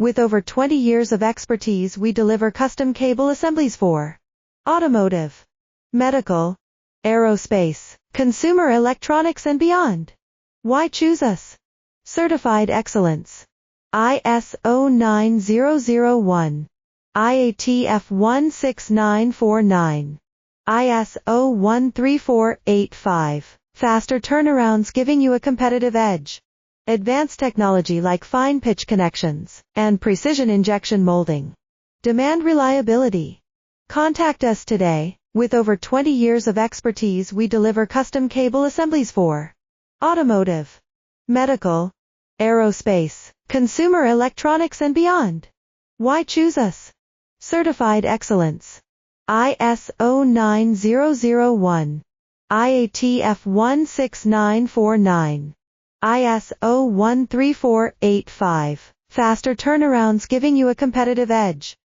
With over 20 years of expertise, we deliver custom cable assemblies for automotive, medical, aerospace, consumer electronics and beyond. Why choose us? Certified excellence. ISO 9001, IATF 16949, ISO 13485. Faster turnarounds giving you a competitive edge. Advanced technology like fine pitch connections and precision injection molding. Demand reliability. Contact us today. With over 20 years of expertise, we deliver custom cable assemblies for automotive, medical, aerospace, consumer electronics and beyond. Why choose us? Certified excellence. ISO 9001, IATF 16949, ISO 13485. Faster turnarounds giving you a competitive edge.